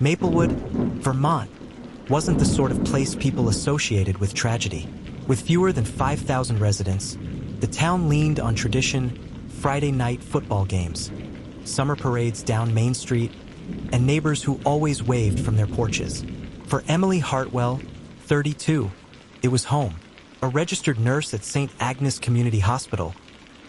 Maplewood, Vermont, wasn't the sort of place people associated with tragedy. With fewer than 5,000 residents, the town leaned on tradition, Friday night football games, summer parades down Main Street, and neighbors who always waved from their porches. For Emily Hartwell, 32, it was home. A registered nurse at St. Agnes Community Hospital,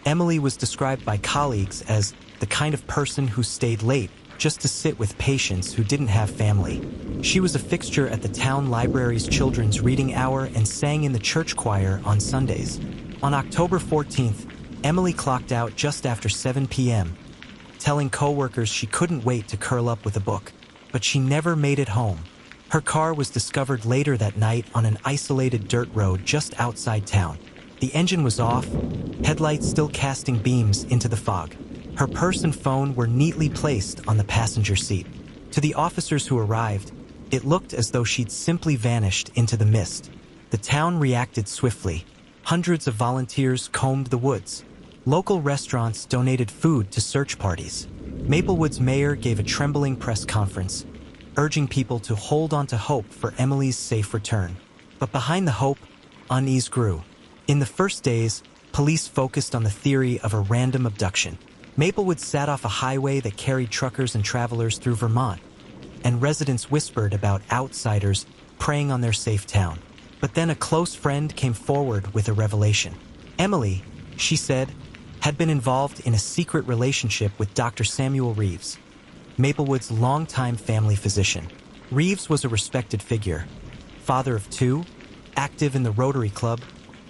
Emily was described by colleagues as the kind of person who stayed late just to sit with patients who didn't have family. She was a fixture at the town library's children's reading hour and sang in the church choir on Sundays. On October 14th, Emily clocked out just after 7 p.m., telling coworkers she couldn't wait to curl up with a book. But she never made it home. Her car was discovered later that night on an isolated dirt road just outside town. The engine was off, headlights still casting beams into the fog. Her purse and phone were neatly placed on the passenger seat. To the officers who arrived, it looked as though she'd simply vanished into the mist. The town reacted swiftly. Hundreds of volunteers combed the woods. Local restaurants donated food to search parties. Maplewood's mayor gave a trembling press conference, urging people to hold on to hope for Emily's safe return. But behind the hope, unease grew. In the first days, police focused on the theory of a random abduction. Maplewood sat off a highway that carried truckers and travelers through Vermont, and residents whispered about outsiders preying on their safe town. But then a close friend came forward with a revelation. Emily, she said, had been involved in a secret relationship with Dr. Samuel Reeves, Maplewood's longtime family physician. Reeves was a respected figure, father of two, active in the Rotary Club,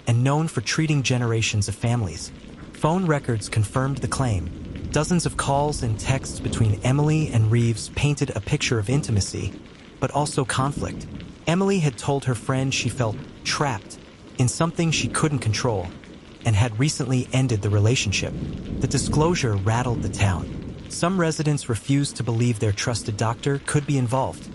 and known for treating generations of families. Phone records confirmed the claim. Dozens of calls and texts between Emily and Reeves painted a picture of intimacy, but also conflict. Emily had told her friend she felt trapped in something she couldn't control and had recently ended the relationship. The disclosure rattled the town. Some residents refused to believe their trusted doctor could be involved,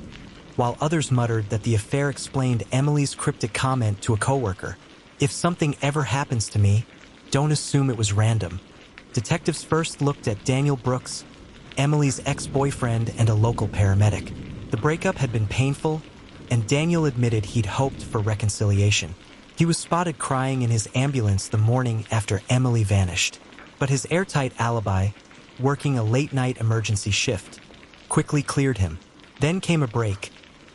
while others muttered that the affair explained Emily's cryptic comment to a coworker. "If something ever happens to me, don't assume it was random." Detectives first looked at Daniel Brooks, Emily's ex-boyfriend and a local paramedic. The breakup had been painful, and Daniel admitted he'd hoped for reconciliation. He was spotted crying in his ambulance the morning after Emily vanished. But his airtight alibi, working a late-night emergency shift, quickly cleared him. Then came a break.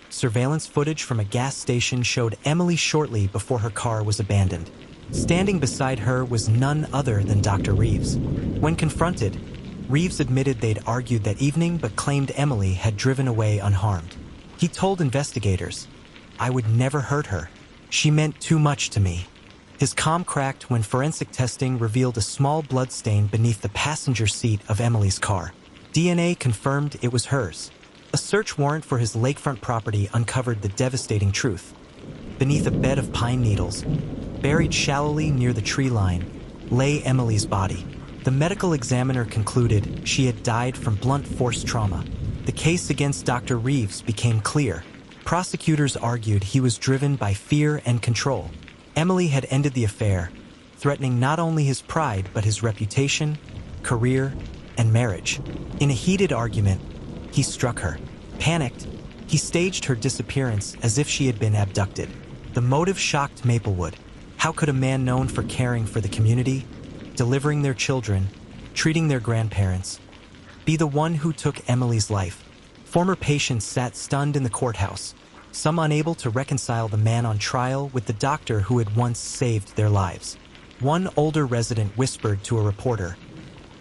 Surveillance footage from a gas station showed Emily shortly before her car was abandoned. Standing beside her was none other than Dr. Reeves. When confronted, Reeves admitted they'd argued that evening but claimed Emily had driven away unharmed. He told investigators, "I would never hurt her. She meant too much to me." His calm cracked when forensic testing revealed a small bloodstain beneath the passenger seat of Emily's car. DNA confirmed it was hers. A search warrant for his lakefront property uncovered the devastating truth. Beneath a bed of pine needles, buried shallowly near the tree line, lay Emily's body. The medical examiner concluded she had died from blunt force trauma. The case against Dr. Reeves became clear. Prosecutors argued he was driven by fear and control. Emily had ended the affair, threatening not only his pride but his reputation, career, and marriage. In a heated argument, he struck her. Panicked, he staged her disappearance as if she had been abducted. The motive shocked Maplewood. How could a man known for caring for the community, delivering their children, treating their grandparents, be the one who took Emily's life? Former patients sat stunned in the courthouse, some unable to reconcile the man on trial with the doctor who had once saved their lives. One older resident whispered to a reporter,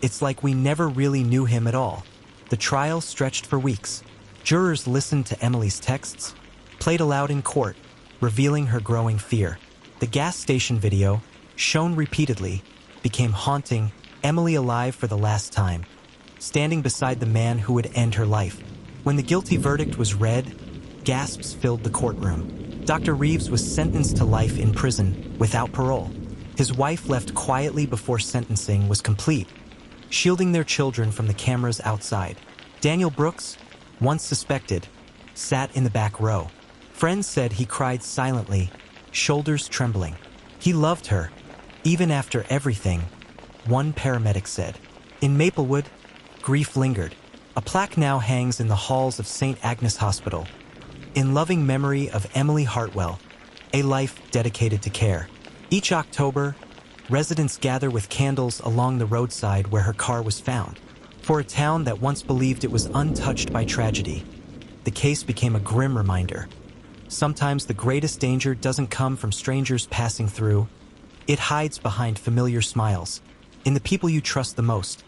"It's like we never really knew him at all." The trial stretched for weeks. Jurors listened to Emily's texts, played aloud in court, revealing her growing fear. The gas station video, shown repeatedly, became haunting. Emily alive for the last time, standing beside the man who would end her life. When the guilty verdict was read, gasps filled the courtroom. Dr. Reeves was sentenced to life in prison without parole. His wife left quietly before sentencing was complete, shielding their children from the cameras outside. Daniel Brooks, once suspected, sat in the back row. Friends said he cried silently, shoulders trembling. He loved her, even after everything, one paramedic said. In Maplewood, grief lingered. A plaque now hangs in the halls of St. Agnes Hospital, in loving memory of Emily Hartwell, a life dedicated to care. Each October, residents gather with candles along the roadside where her car was found. For a town that once believed it was untouched by tragedy, the case became a grim reminder. Sometimes the greatest danger doesn't come from strangers passing through. It hides behind familiar smiles, in the people you trust the most.